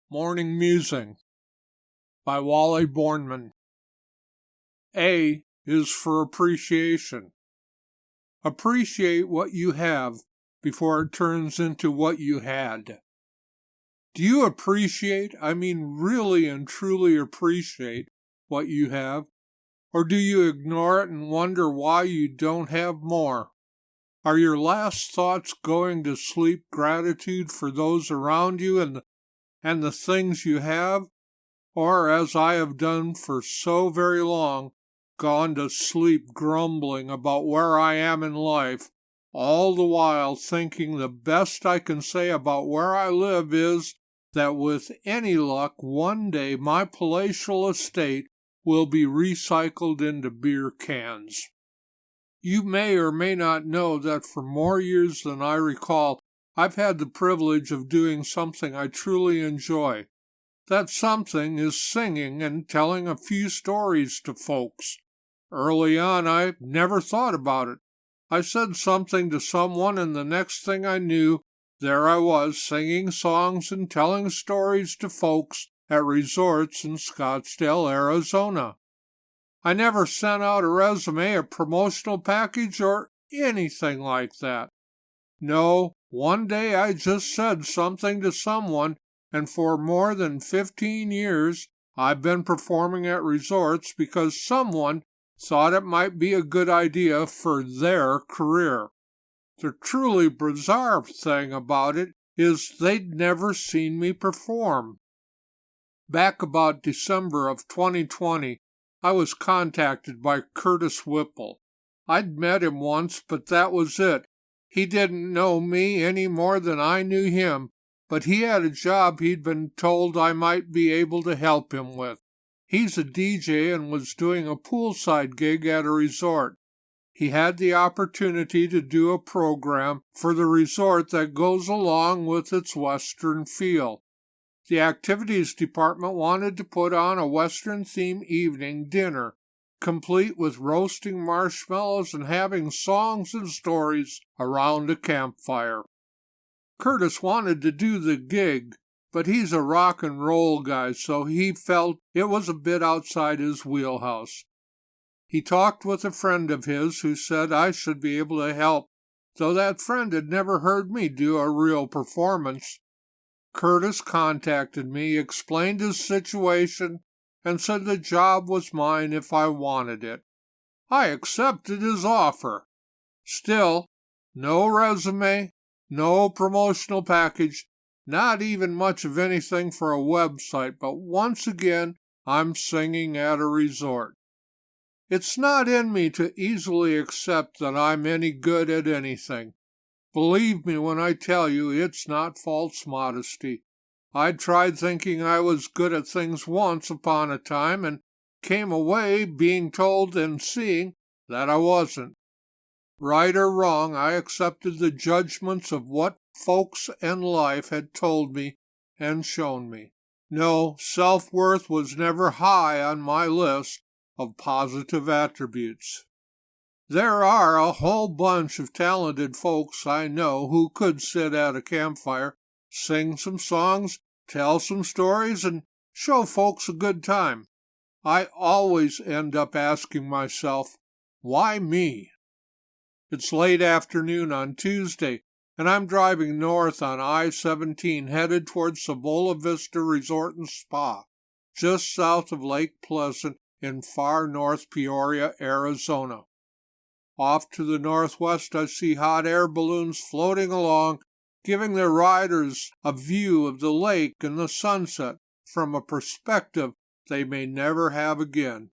Morning Musing by Wally Bornman. A is for appreciation. Appreciate what you have before it turns into what you had. Do you appreciate, really and truly appreciate what you have? Or do you ignore it and wonder why you don't have more? Are your last thoughts going to sleep gratitude for those around you and the things you have, or, as I have done for so very long, gone to sleep grumbling about where I am in life, all the while thinking the best I can say about where I live is that with any luck one day my palatial estate will be recycled into beer cans. You may or may not know that for more years than I recall, I've had the privilege of doing something I truly enjoy. That something is singing and telling a few stories to folks. Early on, I never thought about it. I said something to someone, and the next thing I knew, there I was singing songs and telling stories to folks at resorts in Scottsdale, Arizona. I never sent out a resume, a promotional package, or anything like that. No, one day I just said something to someone, and for more than 15 years I've been performing at resorts because someone thought it might be a good idea for their career. The truly bizarre thing about it is they'd never seen me perform. Back about December of 2020, I was contacted by Curtis Whipple. I'd met him once, but that was it. He didn't know me any more than I knew him, but he had a job he'd been told I might be able to help him with. He's a DJ and was doing a poolside gig at a resort. He had the opportunity to do a program for the resort that goes along with its Western feel. The activities department wanted to put on a Western-themed evening dinner, complete with roasting marshmallows and having songs and stories around a campfire. Curtis wanted to do the gig, but he's a rock and roll guy, so he felt it was a bit outside his wheelhouse. He talked with a friend of his who said I should be able to help, though that friend had never heard me do a real performance. Curtis contacted me, explained his situation, and said the job was mine if I wanted it. I accepted his offer. Still, no resume, no promotional package, not even much of anything for a website, but once again I'm singing at a resort. It's not in me to easily accept that I'm any good at anything. Believe me when I tell you it's not false modesty. I tried thinking I was good at things once upon a time and came away being told and seeing that I wasn't. Right or wrong, I accepted the judgments of what folks and life had told me and shown me. No, self-worth was never high on my list of positive attributes. There are a whole bunch of talented folks I know who could sit at a campfire, sing some songs, tell some stories, and show folks a good time. I always end up asking myself, why me? It's late afternoon on Tuesday, and I'm driving north on I-17 headed towards Savola Vista Resort and Spa, just south of Lake Pleasant in far north Peoria, Arizona. Off to the northwest, I see hot air balloons floating along, giving their riders a view of the lake and the sunset from a perspective they may never have again.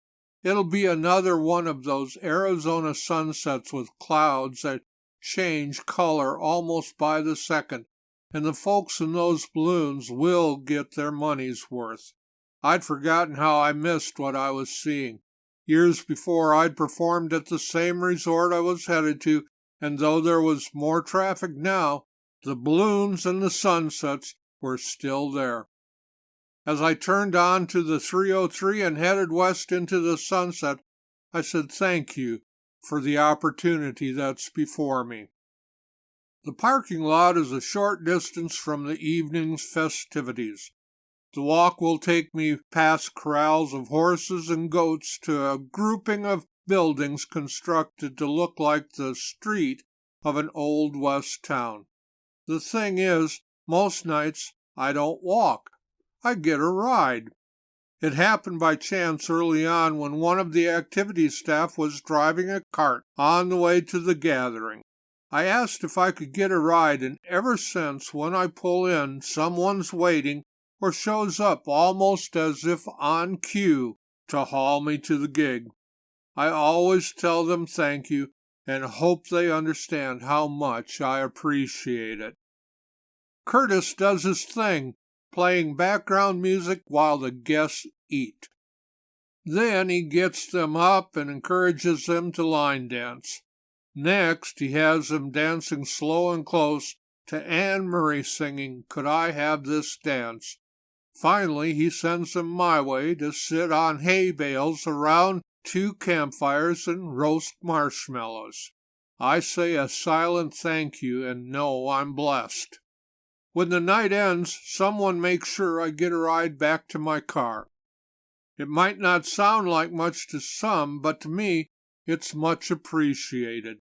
It'll be another one of those Arizona sunsets with clouds that change color almost by the second, and the folks in those balloons will get their money's worth. I'd forgotten how I missed what I was seeing. Years before, I'd performed at the same resort I was headed to, and though there was more traffic now, the balloons and the sunsets were still there. As I turned on to the 303 and headed west into the sunset, I said thank you for the opportunity that's before me. The parking lot is a short distance from the evening's festivities. The walk will take me past corrals of horses and goats to a grouping of buildings constructed to look like the street of an old West town. The thing is, most nights I don't walk. I get a ride. It happened by chance early on when one of the activity staff was driving a cart on the way to the gathering. I asked if I could get a ride, and ever since, when I pull in, someone's waiting or shows up almost as if on cue to haul me to the gig. I always tell them thank you and hope they understand how much I appreciate it. Curtis does his thing, playing background music while the guests eat. Then he gets them up and encourages them to line dance. Next, he has them dancing slow and close to Anne Murray singing "Could I Have This Dance?" Finally, he sends them my way to sit on hay bales around 2 campfires and roast marshmallows. I say a silent thank you and know I'm blessed. When the night ends, someone makes sure I get a ride back to my car. It might not sound like much to some, but to me, it's much appreciated.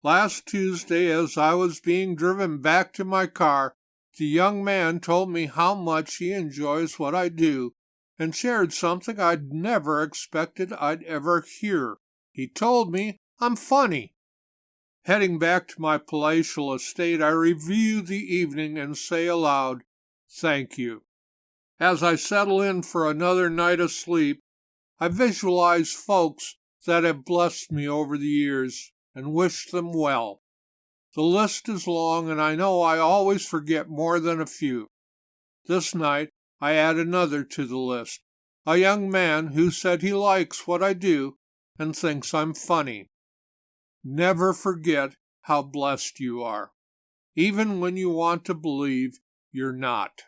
Last Tuesday, as I was being driven back to my car, the young man told me how much he enjoys what I do and shared something I'd never expected I'd ever hear. He told me I'm funny. Heading back to my palatial estate, I review the evening and say aloud, "Thank you." As I settle in for another night of sleep, I visualize folks that have blessed me over the years and wish them well. The list is long, and I know I always forget more than a few. This night, I add another to the list, a young man who said he likes what I do and thinks I'm funny. Never forget how blessed you are, even when you want to believe you're not.